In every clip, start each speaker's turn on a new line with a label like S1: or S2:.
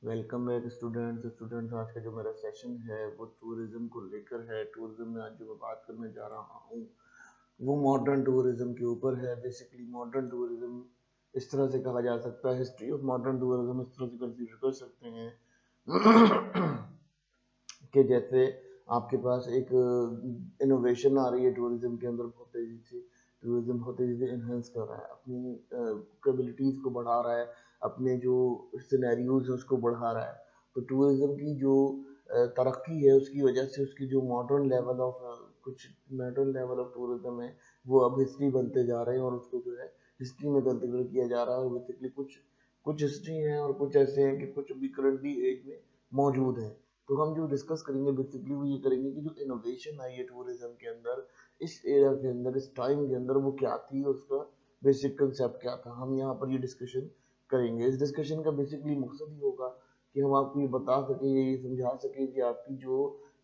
S1: Welcome back students आज का जो मेरा सेशन है वो टूरिज्म को लेकर है। टूरिज्म में आज जो मैं बात करने जा रहा हूँ वो मॉडर्न टूरिज्म के ऊपर है। बेसिकली मॉडर्न टूरिज्म इस तरह से कहा जा सकता है, हिस्ट्री ऑफ मॉडर्न टूरिज्म इस तरह से कंसीडर कर सकते हैं कि जैसे आपके पास एक इनोवेशन आ रही है टूरिज्म के अंदर, बहुत तेजी से टूरिज्म बहुत तेजी से इन्हेंस कर रहा है, अपनी कैपेबिलिटीज को बढ़ा रहा है, अपने जो सिनेरियोज है उसको बढ़ा रहा है। तो टूरिज्म की जो तरक्की है उसकी वजह से उसकी जो मॉडर्न लेवल ऑफ टूरिज्म है वो अब हिस्ट्री बनते जा रहे हैं, और उसको जो है हिस्ट्री में कंसिडर किया जा रहा है। बेसिकली कुछ कुछ हिस्ट्री हैं और कुछ ऐसे हैं कि कुछ अभी करंटली एज में मौजूद हैं। तो हम जो डिस्कस करेंगे बेसिकली वो ये करेंगे कि जो इनोवेशन आई है टूरिज्म के अंदर, इस एरा के अंदर, इस टाइम के अंदर वो क्या थी, उसका बेसिक कंसेप्ट क्या था, हम यहाँ पर ये डिस्कशन करेंगे। इस डिस्कशन का बेसिकली मकसद ही होगा कि हम आपको ये बता सकें, ये समझा सकें कि आपकी जो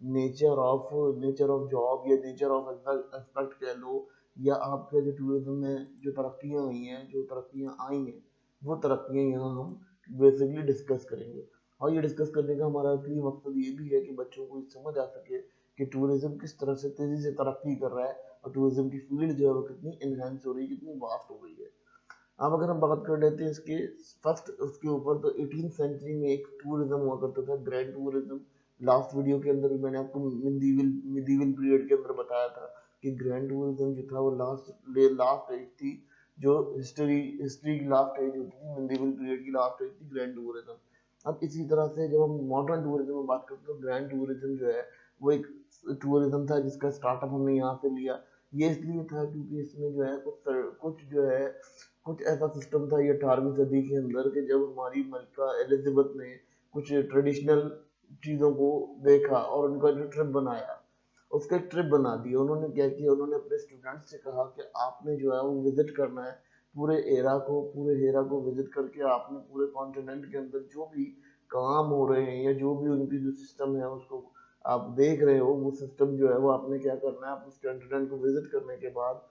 S1: नेचर ऑफ जॉब या नेचर ऑफ एक्सपेक्ट कह लो, या आपके जो टूरिज्म में जो तरक्कियाँ हुई हैं, जो तरक्कियाँ आई हैं, वो तरक्कियाँ यहाँ हम बेसिकली डिस्कस करेंगे। और ये डिस्कस करने का हमारा असली मकसद ये भी है कि बच्चों को समझ आ सके कि टूरिज्म किस तरह से तेजी से तरक्की कर रहा है, और टूरिज्म की फील्ड जो है वो कितनी इनहेंस हो रही है, कितनी वास्ट हो गई है। अब अगर हम बात कर लेते हैं इसके फर्स्ट उसके ऊपर, तो 18th सेंचुरी में एक टूरिज्म हुआ करता था, ग्रैंड टूरिज्म। लास्ट वीडियो के अंदर भी मैंने आपको मिडीवल पीरियड के अंदर बताया था कि ग्रैंड टूरिज्म जो था वो लास्ट एज थी, जो हिस्ट्री की लास्ट एज होती थी, मिडीवल पीरियड की लास्ट एज थी ग्रैंड टूरिज्म। अब इसी तरह से जब हम मॉडर्न टूरिज्म में बात करते हैं तो ग्रैंड टूरिज्म जो है वो एक टूरिज्म था जिसका स्टार्टअप हमने यहाँ से लिया। ये इसलिए था क्योंकि इसमें जो है कुछ जो है कुछ ऐसा सिस्टम था ये 18वीं सदी के अंदर, कि जब हमारी मलिका एलिजाबेथ ने कुछ ट्रेडिशनल चीज़ों को देखा और उनका जो ट्रिप बनाया, उसका एक ट्रिप बना दिया। उन्होंने क्या किया, उन्होंने अपने स्टूडेंट्स से कहा कि आपने जो है वो विजिट करना है पूरे हेरा को विजिट करके आपने पूरे कॉन्टिनेंट के अंदर जो भी काम हो रहे हैं या जो भी उनकी जो सिस्टम है उसको आप देख रहे हो, वो सिस्टम जो है वो आपने क्या करना है, आप उस कॉन्टिनेंट को विजिट करने के बाद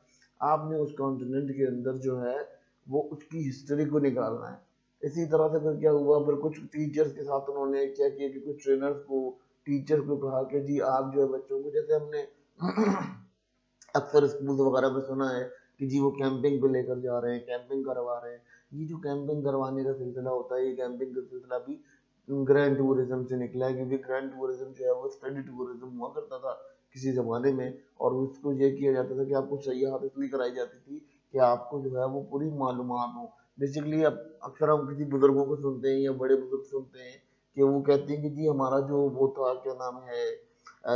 S1: आपने उस कॉन्टिनेंट के अंदर जो है वो उसकी हिस्ट्री को निकालना है। इसी तरह से फिर क्या हुआ, फिर कुछ टीचर्स के साथ उन्होंने क्या किया कि कुछ ट्रेनर्स को टीचर को कहा कि जी आप जो है बच्चों को, जैसे हमने अक्सर स्कूल वगैरह में सुना है कि जी वो कैंपिंग पे लेकर जा रहे हैं, कैंपिंग करवा रहे हैं। ये जो कैंपिंग करवाने का सिलसिला होता है, ये कैंपिंग का सिलसिला भी ग्रैंड टूरिज्म से निकला है, क्योंकि ग्रैंड टूरिज्म जो है वो स्टडी टूरिज्म हुआ करता था किसी जमाने में। और उसको ये किया जाता था कि आपको सयाहत इसलिए कराई जाती थी कि आपको जो है वो पूरी मालूमात हो। बेसिकली अब अक्सर हम किसी बुजुर्गों को सुनते हैं या बड़े बुजुर्ग सुनते हैं कि वो कहते हैं कि जी हमारा जो वो था, क्या नाम है,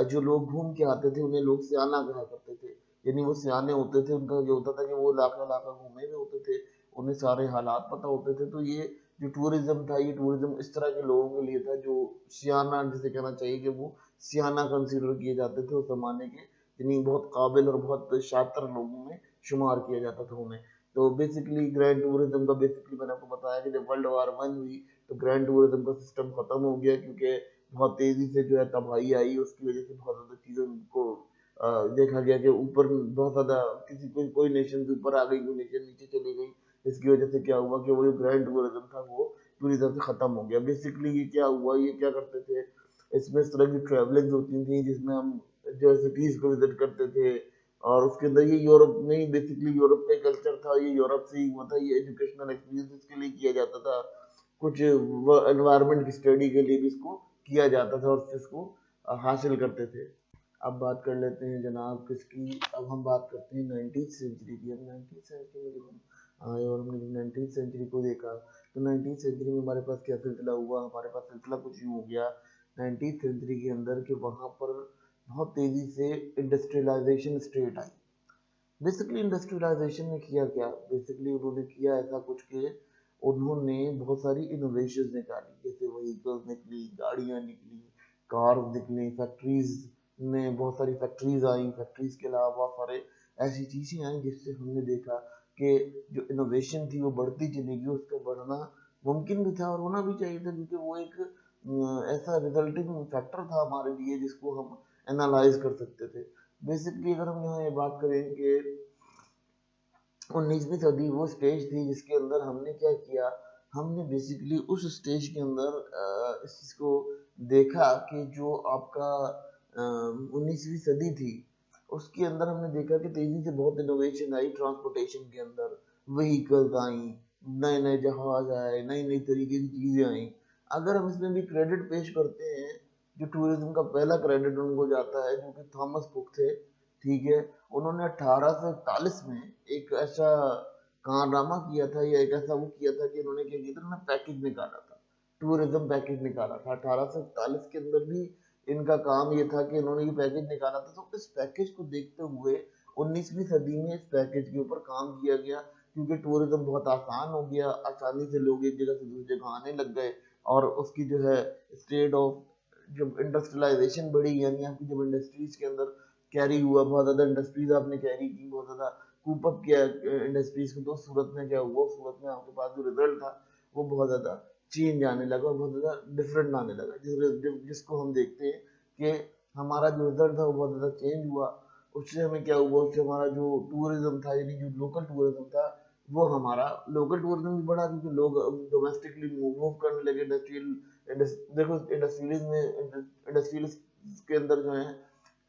S1: जो लोग घूम के आते थे उन्हें लोग सियाना कहा करते थे। यानी वो सियाने होते थे, उनका ये होता था कि वो इलाका इलाका घूमे हुए होते थे, उन्हें सारे हालात पता होते थे। तो ये जो टूरिज्म था, ये टूरिज्म इस तरह के लोगों के लिए था जो सियाना, जिसे कहना चाहिए कि वो सियाना कंसीडर किए जाते थे उस जमाने के, यानी बहुत काबिल और बहुत शातिर लोगों में शुमार किया जाता था उन्हें। तो बेसिकली ग्रैंड टूरिज्म का, बेसिकली मैंने आपको बताया कि जब वर्ल्ड वार 1 हुई तो ग्रैंड टूरिज्म का सिस्टम खत्म हो गया, क्योंकि बहुत तेजी से जो है तबाही आई, उसकी वजह से बहुत ज्यादा चीजों को देखा गया कि ऊपर बहुत ज्यादा किसी कोई नेशन ऊपर आ गई, कोई नेशन नीचे चली गई। इसकी वजह से क्या हुआ कि वो जो ग्रैंड टूरिज्म था वो पूरी तरह से खत्म हो गया। बेसिकली ये क्या हुआ, ये क्या करते थे, इसमें इस तरह की ट्रेवलिंग होती थी जिसमें हम जो सिटीज को विजिट करते थे, और उसके अंदर ये यूरोप में ही, बेसिकली यूरोप का कल्चर था, ये यूरोप से ही हुआ था, ये एजुकेशनल एक्सपीरियंस के लिए किया जाता था, कुछ एनवायरनमेंट की स्टडी के लिए भी इसको किया जाता था और इसको हासिल करते थे। अब बात कर लेते हैं जनाब किसकी, अब हम बात करते हैं 19th सेंचुरी की। अब 19th सेंचुरी में जब हम आए और हमने जब 19th सेंचुरी को देखा, तो 19th सेंचुरी में हमारे पास क्या सिलसिला हुआ, हमारे पास सिलसिला कुछ यूँ हो गया 19th सेंचुरी के अंदर, कि वहाँ पर बहुत तेज़ी से इंडस्ट्रियलाइजेशन स्टेट आई। बेसिकली इंडस्ट्रियलाइजेशन ने किया क्या, बेसिकली उन्होंने किया ऐसा कुछ कि उन्होंने बहुत सारी इनोवेशन निकाली, जैसे व्हीकल्स निकली, गाड़ियाँ निकली, कार निकली, फैक्ट्रीज ने बहुत सारी फैक्ट्रीज आई, फैक्ट्रीज के अलावा बहुत सारे ऐसी चीज़ें आई जिससे हमने देखा कि जो इनोवेशन थी वो बढ़ती चली गई, उसका बढ़ना मुमकिन भी था और होना भी चाहिए था, क्योंकि वो एक ऐसा रिजल्टिंग फैक्टर था हमारे लिए जिसको हम एनालाइज कर सकते थे। बेसिकली अगर हम यहाँ ये बात करें कि 19वीं सदी वो स्टेज थी जिसके अंदर हमने क्या किया, हमने बेसिकली उस स्टेज के अंदर इस चीज़ को देखा कि जो आपका 19वीं सदी थी, उसके अंदर हमने देखा कि तेजी से बहुत इनोवेशन आई ट्रांसपोर्टेशन के अंदर। व्हीकल्स आई, नए नए जहाज आए, नई नई तरीके की चीजें आई। अगर हम इसमें भी क्रेडिट पेश करते हैं, जो टूरिज्म का पहला क्रेडिट उनको जाता है, जो कि थॉमस कुक थे, ठीक है। उन्होंने 1841 में एक ऐसा कारनामा किया था, या एक ऐसा वो किया था कि उन्होंने क्या किया था, उन्होंने पैकेज निकाला था, टूरिज्म पैकेज निकाला था 1841 के अंदर भी। इनका काम ये था कि इन्होंने ये पैकेज निकाला था। तो इस पैकेज को देखते हुए 19वीं सदी में इस पैकेज के ऊपर काम किया गया, क्योंकि टूरिज्म बहुत आसान हो गया, आसानी से लोग एक जगह से दूसरी जगह आने लग गए। और उसकी जो है स्टेट ऑफ जब इंडस्ट्रियलाइजेशन बढ़ी, यानी आपकी जब इंडस्ट्रीज के अंदर कैरी हुआ, बहुत ज़्यादा इंडस्ट्रीज आपने कैरी की, बहुत ज़्यादा कूप अप किया इंडस्ट्रीज को, तो सूरत में क्या हुआ, सूरत में आपके पास जो रिजल्ट था वो बहुत ज़्यादा चेंज आने लगा और बहुत ज़्यादा डिफरेंट आने लगा, जिसको हम देखते हैं कि हमारा जो रिजल्ट था वो बहुत ज़्यादा चेंज हुआ। उससे हमें क्या हुआ, उससे हमारा जो टूरिज्म था, यानी जो लोकल टूरिज्म था, वो हमारा लोकल टूरिज्म भी बढ़ा, क्योंकि लोग डोमेस्टिकली मूव करने लगे। देखो इंडस्ट्रीज में, इंडस्ट्रीज के अंदर जो है,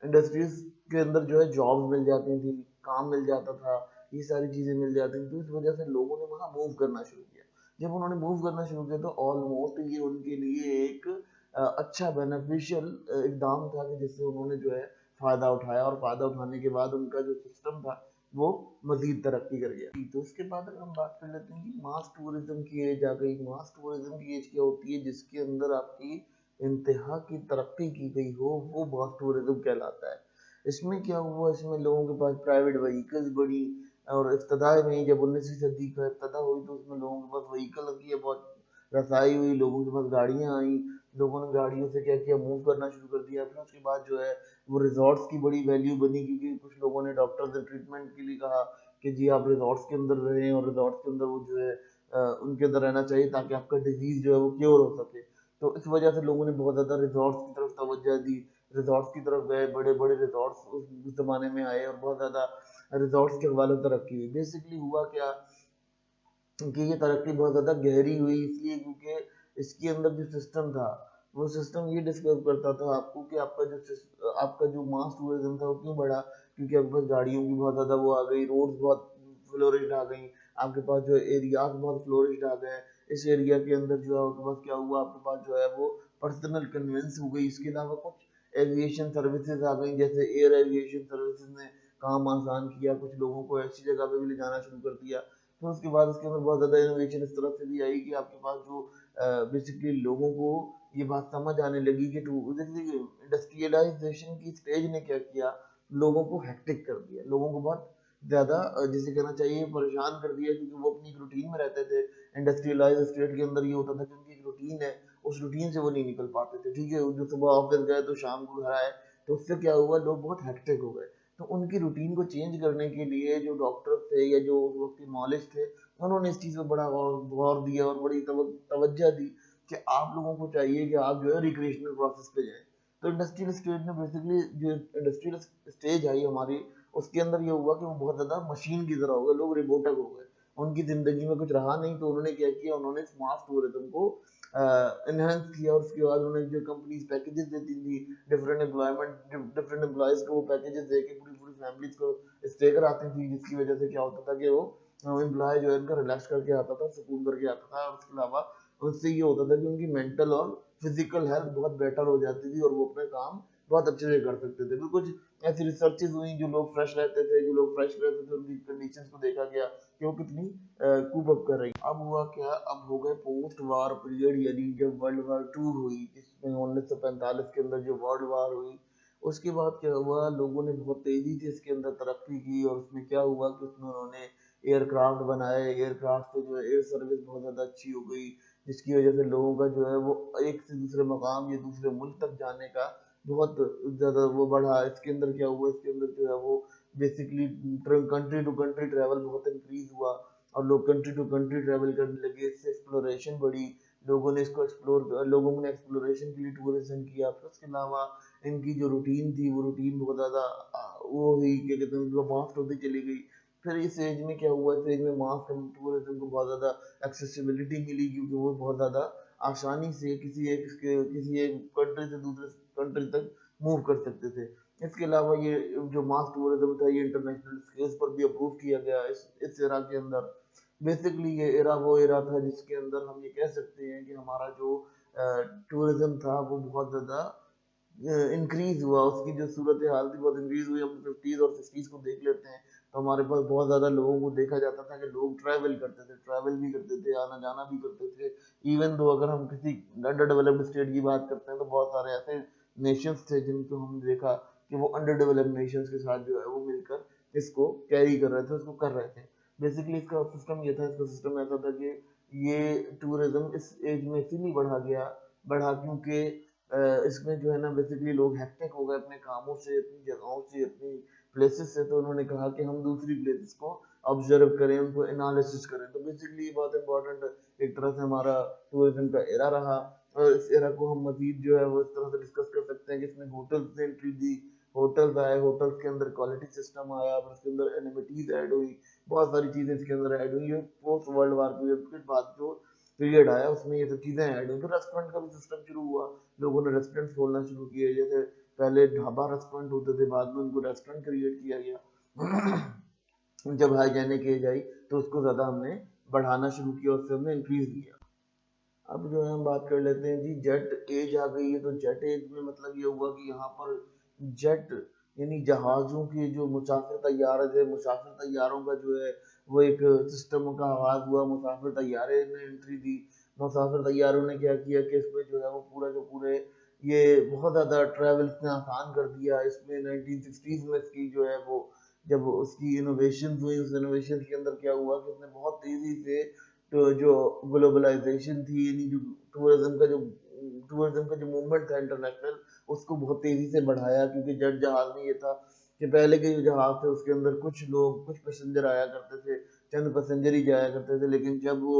S1: इंडस्ट्रीज के अंदर जो है जॉब मिल जाती थी, काम मिल जाता था, ये सारी चीजें मिल जाती थी। तो इस वजह से लोगों ने वहां मूव करना शुरू किया। जब उन्होंने मूव करना शुरू किया तो ऑलमोस्ट ये उनके लिए एक अच्छा बेनिफिशियल इकदाम था, कि जिससे उन्होंने जो है फायदा उठाया, और फायदा उठाने के बाद उनका जो सिस्टम था वो मजीद तरक्की कर गया। तो उसके बाद अगर हम बात कर लेते हैं कि मास टूरिज्म की एज आ गई। मास टूरिज्म की एज क्या होती है, जिसके अंदर आपकी इंतहा की तरक्की की गई हो, वो मास टूरिज्म कहलाता है। इसमें क्या हुआ, इसमें लोगों के पास प्राइवेट व्हीकल्स बढ़ी, और इब्तदा में जब 19वीं सदी का इब्तदा हुई, तो उसमें लोगों के पास व्हीकल की बहुत रसाई हुई, लोगों के पास गाड़ियां आई, लोगों ने गाड़ियों से क्या किया, मूव करना शुरू कर दिया। फिर उसके बाद जो है वो रिजॉर्ट्स की बड़ी वैल्यू बनी, क्योंकि कुछ लोगों ने डॉक्टर्स ने ट्रीटमेंट के लिए कहा कि जी आप रिजॉर्ट्स के अंदर रहें, और रिजॉर्ट्स के अंदर वो जो है उनके अंदर रहना चाहिए, ताकि आपका डिजीज जो है वो क्योर हो सके। तो इस वजह से लोगों ने बहुत ज़्यादा रिजॉर्ट्स की तरफ तवज्जो दी, रिजॉर्ट्स की तरफ गए, बड़े बड़े रिजॉर्ट्स उस ज़माने में आए, और बहुत ज़्यादा रिजॉर्ट्स के हवाले से तरक्की हुई। बेसिकली हुआ क्या कि ये तरक्की बहुत ज़्यादा गहरी हुई, इसलिए क्योंकि इसके अंदर जो सिस्टम था, वो सिस्टम ये डिस्क्राइब करता था आपको कि आपका जो मास टूरिज्म था वो क्यों बढ़ा, क्योंकि आपके पास गाड़ियों की बहुत ज़्यादा वो आ गई, रोड्स बहुत फ्लोरिश आ गई, आपके पास जो एरियाज बहुत फ्लोरिश आ गए। इस एरिया के अंदर जो है आपके पास क्या हुआ, आपके पास जो है वो पर्सनल कन्वेंस हो गई। इसके अलावा कुछ एविएशन सर्विसेज आ गई, जैसे एयर एविएशन सर्विसेज ने काम आसान किया, कुछ लोगों को ऐसी जगह पे भी ले जाना शुरू कर दिया। फिर उसके बाद उसके अंदर बहुत ज़्यादा इनोवेशन इस तरह से भी आई कि आपके पास जो बेसिकली लोगों को ये बात समझ आने लगी कि इंडस्ट्रियलाइजेशन की स्टेज ने क्या किया, लोगों को हेक्टिक कर दिया, लोगों को बहुत ज़्यादा जिसे कहना चाहिए परेशान कर दिया, क्योंकि वो अपनी एक रूटीन में रहते थे। इंडस्ट्रियलाइज स्टेट के अंदर ये होता था कि उनकी एक रूटीन है, उस रूटीन से वो नहीं निकल पाते थे, ठीक है। जो सुबह ऑफिस गए तो शाम को घर आए, तो उससे क्या हुआ, लोग बहुत हेक्टिक हो गए। तो उनकी रूटीन को चेंज करने के लिए जो डॉक्टर थे, या जो उस वक्त के मॉलिज थे, उन्होंने इस चीज़ पर बड़ा गौर दिया, और बड़ी तवज्जो दी कि आप लोगों को चाहिए कि आप जो है रिक्रिएशनल प्रोसेस पे जाएं। तो इंडस्ट्रियल स्टेट ने बेसिकली, जो इंडस्ट्रियल स्टेज आई हमारी, उसके अंदर ये हुआ कि वो बहुत ज़्यादा मशीन की तरह हो गए, लोग रिबोटक हो गए, उनकी ज़िंदगी में कुछ रहा नहीं। तो उन्होंने क्या किया, उन्होंने स्मार्ट टूरिज्म को इनहेंस किया, और उसके बाद उन्होंने जो कंपनीज पैकेजेस देती थी, डिफरेंट एम्प्लॉयज को वो पैकेजेस दे के पूरी पूरी फैमिलीज को स्टे कराती थी, जिसकी वजह से क्या होता था कि वो एम्प्लॉय जो है उनका रिलैक्स करके आता था, सुकून करके आता था। और उसके अलावा उससे ये होता था कि उनकी मेंटल और फिजिकल हेल्थ बहुत बेटर हो जाती थी, और वो अपना काम बहुत अच्छे से कर सकते थे। फिर कुछ ऐसी रिसर्चेज हुई, जो लोग फ्रेश रहते थे, उनकी कंडीशंस को देखा गया कि वो कितनी कूप अप कर रही। अब हुआ क्या, अब हो गए पोस्ट वार पीरियड, यानी जब वर्ल्ड वार टू हुई, जिसमें 1945 के अंदर जो वर्ल्ड वार हुई, उसके बाद क्या हुआ, लोगों ने बहुत तेजी से इसके अंदर तरक्की की। और उसमें क्या हुआ कि उसमें उन्होंने एयरक्राफ्ट बनाए, एयरक्राफ्ट से जो है एयर सर्विस बहुत ज़्यादा अच्छी हो गई, जिसकी वजह से लोगों का जो है वो एक से दूसरे मकाम या दूसरे मुल्क तक जाने का बहुत ज़्यादा वो बढ़ा। इसके अंदर क्या हुआ, इसके अंदर जो है वो basically country to country travel बहुत इंक्रीज हुआ, और लोग कंट्री टू कंट्री ट्रैवल करने लगे, इससे एक्सप्लोरेशन बढ़ी, लोगों ने एक्सप्लोरेशन के लिए टूरिज्म किया। फिर उसके अलावा इनकी जो रूटीन थी, वो रूटीन बहुत ज़्यादा वो हुई, क्या कहते हैं, उनको माफ्ट होती चली गई। फिर इस एज में क्या हुआ, इस एज में मास टूरिज्म को बहुत ज़्यादा एक्सेसिबिलिटी मिली, क्योंकि वो बहुत ज़्यादा आसानी से किसी एक कंट्री से दूसरे कंट्री तक मूव कर सकते थे। इसके अलावा ये जो मास टूरिज्म था, ये इंटरनेशनल स्केल्स पर भी अप्रूव किया गया इस एरा के अंदर। बेसिकली ये एरा वो एरा था जिसके अंदर हम ये कह सकते हैं कि हमारा जो टूरिज्म था वो बहुत ज़्यादा इंक्रीज हुआ, उसकी जो सूरत हाल थी बहुत इंक्रीज हुई। हम 50s और 60s को देख लेते हैं तो हमारे पास बहुत ज़्यादा लोगों को देखा जाता था कि लोग ट्रैवल करते थे, ट्रैवल भी करते थे, आना जाना भी करते थे। इवन दो अगर हम किसी अंडर डेवलप्ड स्टेट की बात करते हैं तो बहुत सारे ऐसे नेशंस थे जिनको हमने देखा कि वो अंडर डेवलप्ड नेशंस के साथ जो है वो मिलकर इसको कैरी कर रहे थे, उसको कर रहे थे। बेसिकली इसका सिस्टम ये था, इसका सिस्टम ऐसा था कि ये टूरिज्म इस एज में इसीलिए बढ़ा क्योंकि इसमें जो है ना बेसिकली लोग हेक्टिक हो गए अपने कामों से, अपनी जगहों से, अपनी प्लेसेस से। तो उन्होंने कहा कि हम दूसरी प्लेसेस को ऑब्जर्व करें, उनको एनालिसिस करें। तो बेसिकली ये बहुत इंपॉर्टेंट एक तरह से हमारा टूरिज्म का एरा रहा। और इस एरा को हम मजीद जो है वो इस तरह से डिस्कस कर सकते हैं कि इसमें होटल्स ने एंट्री दी, होटल्स आए, होटल्स के अंदर क्वालिटी सिस्टम आया, फिर उसके अंदर एनिमिटीज ऐड हुई, बहुत सारी चीजें इसके अंदर ऐड हुई। पोस्ट वर्ल्ड वार पीरियड के बाद जो पीरियड आया उसमें ये सब चीजें ऐड हुई। फिर रेस्टोरेंट का भी सिस्टम शुरू हुआ, लोगों ने रेस्टोरेंट खोलना शुरू किए। जैसे पहले ढाबा रेस्टोरेंट होते थे, बाद में उनको रेस्टोरेंट क्रिएट किया गया। जब हाइजेनिक एज आई तो उसको ज्यादा हमने बढ़ाना शुरू किया, उससे हमने इंक्रीज दिया। अब जो है हम बात कर लेते हैं जी, जेट एज आ गई है। तो जेट एज में मतलब ये हुआ कि यहाँ पर जेट यानी जहाजों के जो मुसाफिर तैयारे थे, मुसाफिर तैयारों का जो है वो एक सिस्टम का आगाज हुआ। मुसाफिर तैयारे ने एंट्री दी। मुसाफिर तैयारों ने क्या किया कि इसमें जो है वो पूरा जो पूरे ये बहुत ज़्यादा ट्रैवल ने आसान कर दिया। इसमें 1960s में इसकी जो है वो जब उसकी इनोवेशन हुई, उस इनोवेशन के अंदर क्या हुआ कि उसने बहुत तेज़ी से तो जो ग्लोबलाइजेशन थी, यानी जो टूरिज्म का जो मूवमेंट था इंटरनेशनल, उसको बहुत तेजी से बढ़ाया। क्योंकि जेट जहाज में ये था कि पहले के जो जहाज थे उसके अंदर कुछ लोग, कुछ पैसेंजर आया करते थे, चंद पैसेंजर ही जाया करते थे। लेकिन जब वो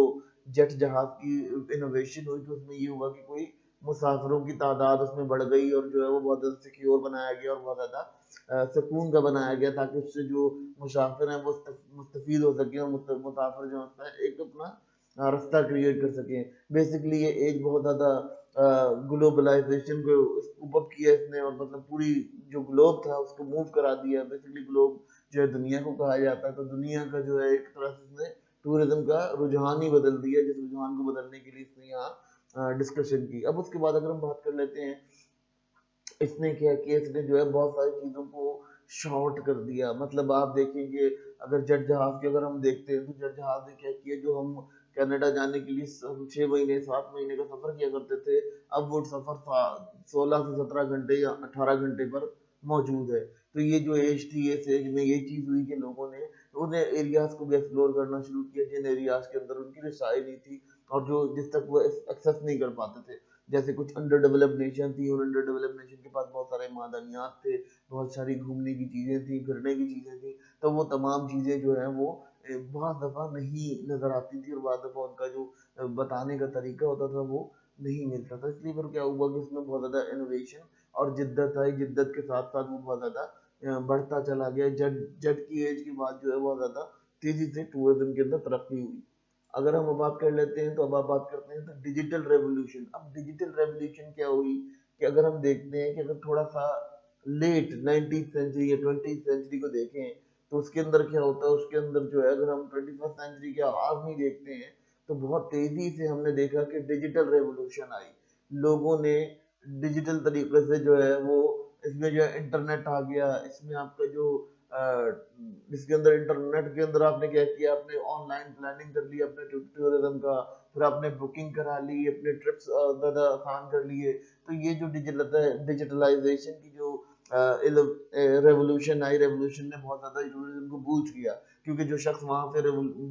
S1: जेट जहाज की इनोवेशन हुई तो उसमें ये हुआ कि कोई मुसाफिरों की तादाद उसमें बढ़ गई और जो है वो बहुत ज़्यादा सिक्योर बनाया गया और बहुत ज़्यादा सुकून का बनाया गया, ताकि उससे जो मुसाफिर हैं वो मुस्तफ़ीद हो सके और मुसाफिर जो होता है एक अपना रास्ता क्रिएट कर सकें। बेसिकली ये एज बहुत ज़्यादा ग्लोबलाइजेशन को अप किया इसने, और मतलब पूरी जो ग्लोब था उसको मूव करा दिया। बेसिकली ग्लोब जो है दुनिया को कहा जाता है, तो दुनिया का जो है एक तरह से इसने टूरिज्म का रुझान ही बदल दिया, जिस रुझान को बदलने के लिए इसने यहाँ डिस्कशन की। अब उसके बाद अगर हम बात कर लेते हैं, इसने क्या किया, इसने जो है बहुत सारी चीज़ों को शॉर्ट कर दिया। मतलब आप देखेंगे अगर जेट जहाज की अगर हम देखते हैं तो जेट जहाज ने क्या किया, जो हम कनाडा जाने के लिए 6 महीने 7 महीने का सफर किया करते थे, अब वो सफर 16 से 17 घंटे या 18 घंटे पर मौजूद है। तो ये जो एज थी, इस एज में ये चीज हुई कि लोगों ने उन्हें एरियाज को भी एक्सप्लोर करना शुरू किया जिन एरियाज के अंदर उनकी रसाई नहीं थी और जो जिस तक वो एक्सेस नहीं कर पाते थे। जैसे कुछ अंडर डेवलप्ड नेशन थी, और अंडर डेवलप्ड नेशन के पास बहुत सारे मादनियात थे, बहुत सारी घूमने की चीज़ें थी, फिरने की चीज़ें थी। तो वो तमाम चीज़ें जो है वो बहुत दफ़ा नहीं नज़र आती थी, और बहुत दफ़ा उनका जो बताने का तरीका होता था वो नहीं मिलता था। इसलिए फिर क्या हुआ कि उसमें बहुत ज़्यादा इनोवेशन और जिद्दत आई। जिद्दत के साथ साथ वो बहुत ज़्यादा बढ़ता चला गया। जट जट की एज के बाद जो है बहुत ज़्यादा तेज़ी से टूरिज्म के अंदर तरक्की हुई। अगर हम अब बात कर लेते हैं तो अब आप बात करते हैं तो डिजिटल रेवोल्यूशन। अब डिजिटल रेवोल्यूशन क्या हुई कि अगर हम देखते हैं कि अगर थोड़ा सा लेट 19th सेंचुरी या 20th सेंचुरी को देखें तो उसके अंदर क्या होता है, उसके अंदर जो है अगर हम 21st सेंचुरी के आगाज में देखते हैं तो बहुत तेजी से हमने देखा कि डिजिटल रेवोल्यूशन आई। लोगों ने डिजिटल तरीके से जो है वो इसमें जो है इंटरनेट आ गया। इसमें आपका जो इसके अंदर इंटरनेट के अंदर आपने क्या किया, आपने ऑनलाइन प्लानिंग कर ली अपने टूरिज्म का, फिर आपने बुकिंग करा ली, अपने ट्रिप्स ज़्यादा आसान कर लिए। तो ये जो डिजिटलाइजेशन की जो रेवोल्यूशन आई, रेवोल्यूशन ने बहुत ज़्यादा टूरिज्म को बूस्ट किया। क्योंकि जो शख्स वहाँ से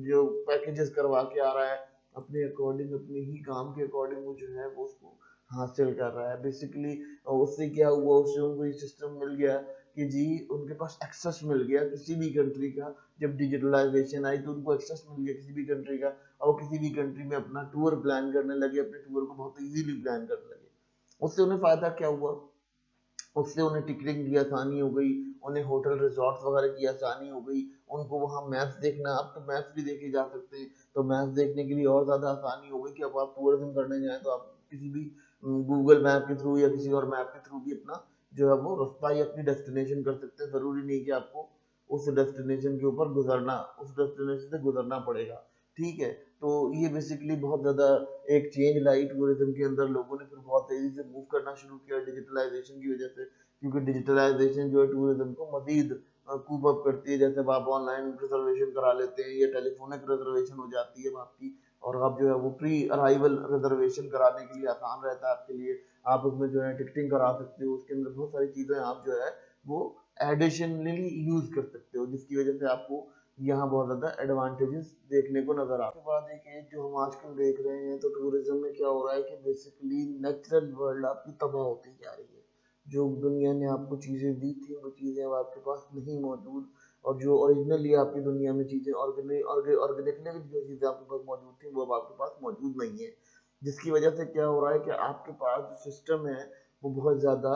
S1: जो पैकेजेस करवा के आ रहा है अपने अकॉर्डिंग, अपने ही काम के अकॉर्डिंग, वो जो है वो उसको हासिल कर रहा है। बेसिकली उससे क्या हुआ, उससे उनको ये सिस्टम मिल गया कि जी उनके पास एक्सेस मिल गया किसी भी कंट्री का। जब डिजिटलाइजेशन आई तो उनको एक्सेस मिल गया किसी भी कंट्री का, और किसी भी कंट्री में अपना टूर प्लान करने लगे, अपने टूर को बहुत इजीली प्लान करने लगे। उससे उन्हें फायदा क्या हुआ, उससे उन्हें टिकटिंग की आसानी हो गई, उन्हें होटल रिजॉर्ट्स वगैरह की आसानी हो गई, उनको वहाँ मैप्स देखना, अब तो मैप्स भी देखे जा सकते हैं, तो मैप्स देखने के लिए और ज़्यादा आसानी हो गई कि अब आप टूरिज्म करने जाएँ तो आप किसी भी गूगल मैप के थ्रू या किसी और मैप के थ्रू भी अपना जो है वो रास्ता या अपनी डेस्टिनेशन कर सकते हैं। ज़रूरी नहीं कि आपको उस डेस्टिनेशन के ऊपर गुजरना, उस डेस्टिनेशन से गुजरना पड़ेगा। ठीक है, तो ये बेसिकली बहुत ज़्यादा एक चेंज लाई टूरिज्म के अंदर। लोगों ने फिर बहुत तेज़ी से मूव करना शुरू किया डिजिटलाइजेशन की वजह से, क्योंकि डिजिटलाइजेशन जो है टूरिज्म को मज़ीद कूप अप करती है। जैसे अब आप ऑनलाइन रिजर्वेशन करा लेते हैं या टेलीफोनिक रिजर्वेशन हो जाती है अब आपकी, और आप जो है वो प्री अराइवल रिजर्वेशन कराने के लिए आसान रहता है आपके लिए। आप उसमें जो है टिकटिंग करा सकते हो, उसके अंदर बहुत सारी चीज़ें आप जो है वो एडिशनली यूज़ कर सकते हो, जिसकी वजह से आपको यहाँ बहुत ज़्यादा एडवांटेजेस देखने को नज़र आते हैं। उसके बाद एक एज जो हम आजकल देख रहे हैं, तो टूरिज्म में क्या हो रहा है कि बेसिकली नेचुरल वर्ल्ड आपकी तबाह होती जा रही है। जो दुनिया ने आपको चीज़ें दी थी वो चीज़ें अब आपके पास नहीं मौजूद, और जो ओरिजिनली आपकी दुनिया में चीज़ें ऑर्गेनिकली जो चीज़ें आपके पास मौजूद थी वो अब आपके पास मौजूद नहीं है। जिसकी वजह से क्या हो रहा है कि आपके पास जो सिस्टम है वो बहुत ज़्यादा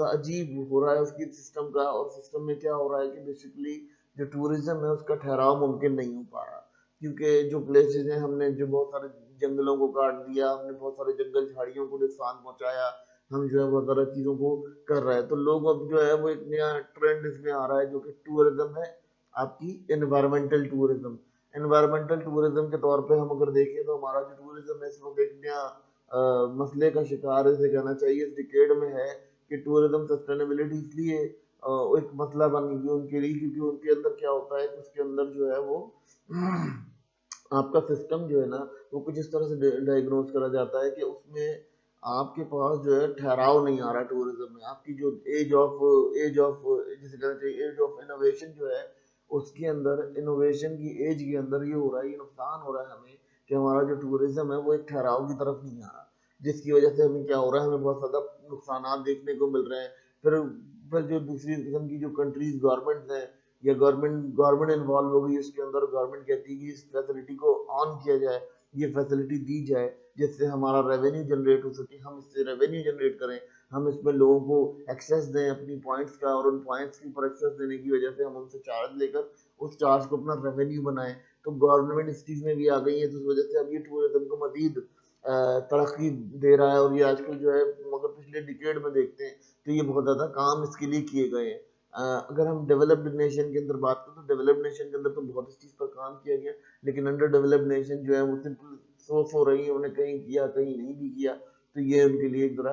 S1: अजीब हो रहा है उसकी सिस्टम का। और सिस्टम में क्या हो रहा है कि बेसिकली जो टूरिज्म है उसका ठहराव मुमकिन नहीं हो पा रहा, क्योंकि जो प्लेसेस हैं, हमने जो बहुत सारे जंगलों को काट दिया, हमने बहुत सारे जंगल झाड़ियों को नुकसान पहुंचाया, हम जो है बहुत सारी चीज़ों को कर रहे हैं। तो लोग अब जो है वो एक नया ट्रेंड इसमें आ रहा है जो कि टूरिज्म है, आपकी एनवायरमेंटल टूरिज्म। एनवायरमेंटल टूरिज्म के तौर पे हम अगर देखें तो हमारा जो टूरिज्म है इस वक्त एक नया मसले का शिकार इसे कहना चाहिए इस डिकेड में है कि टूरिज्म सस्टेनेबिलिटी इसलिए एक मसला बन गई उनके लिए, क्योंकि उनके अंदर क्या होता है कि उसके अंदर जो है वो आपका सिस्टम जो है ना वो कुछ इस तरह से डायग्नोज करा जाता है कि उसमें आपके पास जो है ठहराव नहीं आ रहा टूरिज्म में। आपकी जो एज ऑफ जिसे कहना चाहिए एज ऑफ इनोवेशन जो है, उसके अंदर इनोवेशन की एज के अंदर ये हो रहा है, ये नुकसान हो रहा है हमें कि हमारा जो टूरिज्म है वो एक ठहराव की तरफ नहीं आ रहा, जिसकी वजह से हमें क्या हो रहा है, हमें बहुत ज़्यादा नुकसान देखने को मिल रहे हैं। फिर जो दूसरी किस्म की जो कंट्रीज गवर्नमेंट्स हैं या गवर्नमेंट इन्वॉल्व हो गई उसके अंदर, गवर्नमेंट कहती है कि इस फैसिलिटी को ऑन किया जाए, ये फैसिलिटी दी जाए जिससे हमारा रेवेन्यू जनरेट हो सके, हम इससे रेवेन्यू जनरेट करें, हम इसमें लोगों को एक्सेस दें अपनी पॉइंट्स का, और उन पॉइंट्स के ऊपर एक्सेस देने की वजह से हम उनसे चार्ज लेकर उस चार्ज को अपना रेवेन्यू बनाएं। तो गवर्नमेंट इस चीज़ में भी आ गई है, तो उस वजह से अब ये टूरिज्म को मजीद तरक्की दे रहा है। और ये आजकल जो है, मगर पिछले डिकेड में देखते हैं तो ये बहुत ज़्यादा काम इसके लिए किए गए हैं। अगर हम डेवलप्ड नेशन के अंदर बात करें तो डेवलप्ड नेशन के अंदर तो बहुत इस चीज़ पर काम किया गया, लेकिन अंडर डेवलप्ड नेशन जो है वो सिंपल सोच हो रही है, उन्हें कहीं किया कहीं नहीं भी किया, तो ये उनके लिए एक बड़ा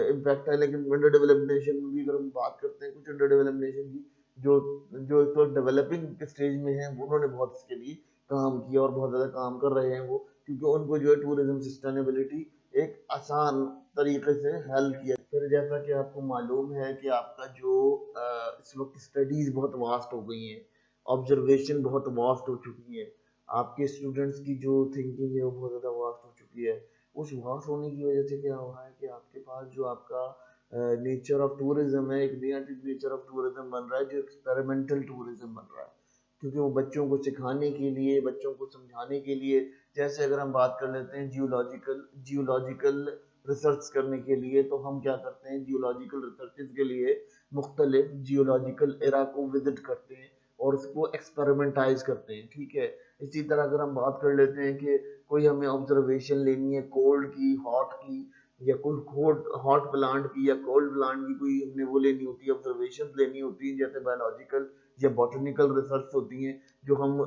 S1: इम्पैक्ट है। लेकिन अंडर डेवलप्ड नेशन में भी अगर हम बात करते हैं, कुछ अंडर डेवलप्ड नेशन की जो जो इस वक्त डेवलपिंग स्टेज में है, उन्होंने बहुत इसके लिए काम किया और बहुत ज़्यादा काम कर रहे हैं वो, क्योंकि उनको जो है टूरिज्म सस्टेनेबिलिटी एक आसान तरीके से हेल्प किया। फिर जैसा कि आपको मालूम है कि आपका जो इस वक्त स्टडीज़ बहुत वास्ट हो गई हैं, ऑब्जर्वेशन बहुत वास्ट हो चुकी है, आपके स्टूडेंट्स की जो थिंकिंग है वो बहुत ज़्यादा वास्ट हो चुकी है। उस वास्ट होने की वजह से क्या हो रहा है कि आपके पास जो आपका नेचर ऑफ टूरिज्म है, एक नया नेचर ऑफ टूरिज्म बन रहा है जो एक्सपेरिमेंटल टूरिज्म बन रहा है, क्योंकि वो बच्चों को सिखाने के लिए, बच्चों को समझाने के लिए, जैसे अगर हम बात कर लेते हैं जियोलॉजिकल रिसर्च करने के लिए, तो हम क्या करते हैं जियोलॉजिकल रिसर्च के लिए मुख्तलिफ जियोलॉजिकल एरा को विजिट करते हैं और उसको एक्सपेरिमेंटाइज करते हैं। ठीक है, इसी तरह अगर हम बात कर लेते हैं कि कोई हमें ऑब्जर्वेशन लेनी है कोल्ड की, हॉट की, या कोई हॉट प्लांट की या कोल्ड प्लांट की, कोई हमने वो लेनी होती है, ऑब्जर्वेशन लेनी होती है, जैसे बायोलॉजिकल या बॉटनिकल रिसर्च होती हैं जो हम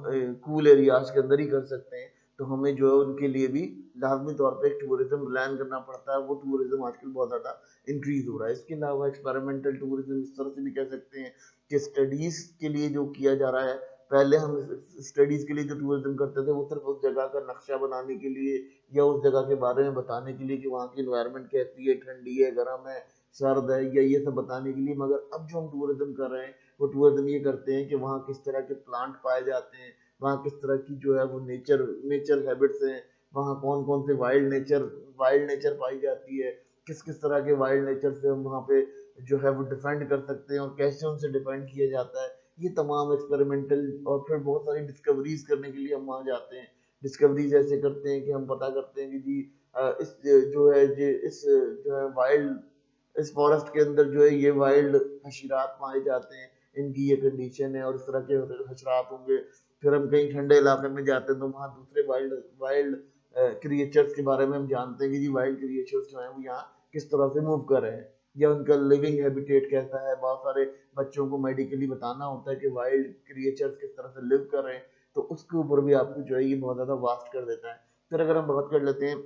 S1: कूल एरियाज के अंदर ही कर सकते हैं, तो हमें जो है उनके लिए भी लाजमी तौर पे एक टूरिज्म प्लान करना पड़ता है। वो टूरिज्म आजकल बहुत ज़्यादा इंक्रीज हो रहा है। इसके अलावा एक्सपेरिमेंटल टूरिज्म इस तरह से भी कह सकते हैं कि स्टडीज़ के लिए जो किया जा रहा है, पहले हम स्टडीज़ के लिए जो टूरिज्म करते थे वो सिर्फ उस जगह का नक्शा बनाने के लिए या उस जगह के बारे में बताने के लिए कि वहाँ की इन्वायरमेंट कैसी है, ठंडी है, गर्म है, सर्द है, या ये सब बताने के लिए। मगर अब जो हम टूरिज्म कर रहे हैं वो टूरिज्म ये करते हैं कि वहाँ किस तरह के प्लांट पाए जाते हैं, वहाँ किस तरह की जो है वो नेचर हैबिट्स हैं, वहाँ कौन कौन से वाइल्ड नेचर पाई जाती है, किस किस तरह के वाइल्ड नेचर से हम वहाँ पे जो है वो डिफेंड कर सकते हैं और कैसे उनसे डिफेंड किया जाता है। ये तमाम एक्सपेरिमेंटल, और फिर बहुत सारी डिस्कवरीज करने के लिए हम वहाँ जाते हैं। डिस्कवरीज ऐसे करते हैं कि हम पता करते हैं कि जी इस जो है वाइल्ड इस फॉरेस्ट के अंदर जो है ये वाइल्ड हशरात पाए जाते हैं, इनकी ये कंडीशन है और इस तरह के हशरात होंगे। फिर हम कहीं ठंडे इलाके में जाते हैं तो वहाँ दूसरे वाइल्ड वाइल्ड क्रिएचर्स के बारे में हम जानते हैं कि जी वाइल्ड क्रिएचर्स जो हैं वो यहाँ किस तरह से मूव कर रहे हैं या उनका लिविंग हैबिटेट कैसा है। बहुत सारे बच्चों को मेडिकली बताना होता है कि वाइल्ड क्रिएचर्स किस तरह से लिव कर रहे हैं, तो उसके ऊपर भी आपको जो है ये बहुत ज़्यादा वास्ट कर देता है। फिर अगर हम बात कर लेते हैं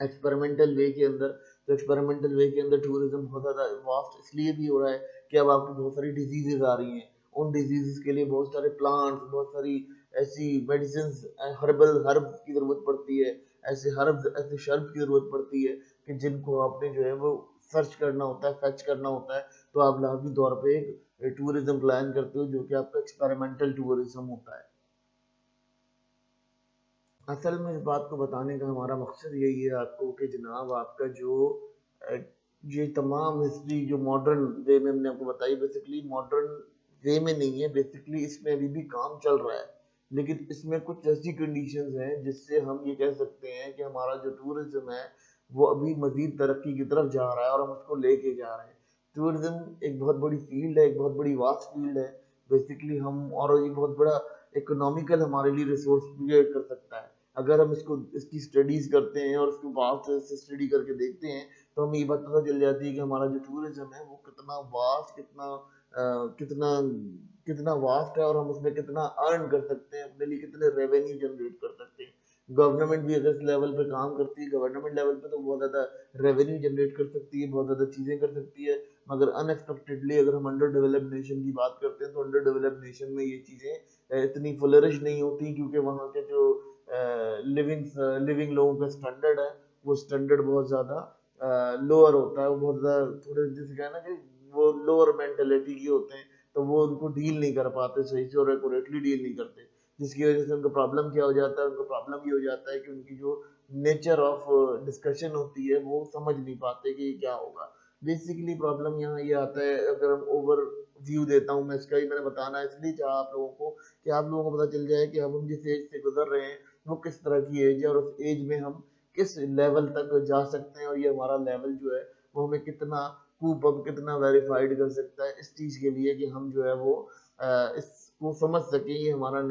S1: एक्सपेरिमेंटल वे के अंदर, तो एक्सपेरिमेंटल वे के अंदर टूरिज्म बहुत ज़्यादा वास्ट इसलिए भी हो रहा है कि अब आपको बहुत सारी डिजीजेज आ रही हैं। उन डिजीजेस के लिए बहुत सारे प्लांट्स, बहुत सारी ऐसी मेडिसिन हर्बल हर्ब की ज़रूरत पड़ती है, ऐसे हर्ब ऐसे शर्ब की ज़रूरत पड़ती है कि जिनको आपने जो है वो सर्च करना होता है, फैच करना होता है। तो आप लाजमी तौर पे एक टूरिज्म प्लान करते हो जो कि आपका एक्सपेरिमेंटल टूरिज्म होता है। असल में इस बात को बताने का हमारा मकसद यही है आपको कि जनाब आपका जो अ, ये तमाम हिस्ट्री जो मॉडर्न वे में हमने आपको बताई, बेसिकली मॉडर्न वे में नहीं है, बेसिकली इसमें अभी भी काम चल रहा है, लेकिन इसमें कुछ ऐसी कंडीशंस हैं जिससे हम ये कह सकते हैं कि हमारा जो टूरिज्म है वो अभी मजीद तरक्की की तरफ जा रहा है और हम उसको लेके जा रहे हैं। टूरिज्म एक बहुत बड़ी फील्ड है, एक बहुत बड़ी वास्ट फील्ड है। बेसिकली हम और एक बहुत बड़ा इकोनॉमिकल हमारे लिए रिसोर्स क्रिएट कर सकता है। अगर हम इसको इसकी स्टडीज करते हैं और इसको बाहर से स्टडी करके देखते हैं तो हमें ये बात पता चल जाती है कि हमारा जो टूरिज्म है वो कितना वास्ट, कितना कितना वास्ट है और हम उसमें कितना अर्न कर सकते हैं, अपने लिए कितने रेवेन्यू जनरेट कर सकते हैं। गवर्नमेंट भी अगर इस लेवल पे काम करती है, गवर्नमेंट लेवल पे तो बहुत ज़्यादा रेवेन्यू जनरेट कर सकती है, बहुत ज़्यादा चीज़ें कर सकती है। मगर अनएक्सपेक्टेडली अगर हम अंडर डेवलप्ड नेशन की बात करते हैं तो अंडर डेवलप्ड नेशन में ये चीज़ें इतनी फ्लरिश नहीं होती क्योंकि वहाँ के जो लिविंग लोगों का स्टैंडर्ड है वो स्टैंडर्ड बहुत ज़्यादा लोअर होता है। वो बहुत ज़्यादा थोड़े जैसे क्या है ना कि वो लोअर मेंटेलिटी के होते हैं, तो वो उनको डील नहीं कर पाते सही से और एक्यूरेटली डील नहीं करते, जिसकी वजह से उनका प्रॉब्लम क्या हो जाता है, उनका प्रॉब्लम ये हो जाता है कि उनकी जो नेचर ऑफ डिस्कशन होती है वो समझ नहीं पाते कि क्या होगा। बेसिकली प्रॉब्लम यहाँ ये आता है, अगर हम ओवर व्यू देता हूँ मैं इसका ही, मैंने बताना इसलिए चाहा आप लोगों को कि आप लोगों को पता चल जाए कि हम जिस एज से गुजर रहे हैं वो किस तरह की एज है और उस एज में हम किस लेवल तक जा सकते हैं और ये हमारा लेवल जो है वो हमें कितना कूप अप कितना वेरीफाइड कर सकता है इस चीज़ के लिए कि हम जो है वो इसको समझ सकें ये हमारा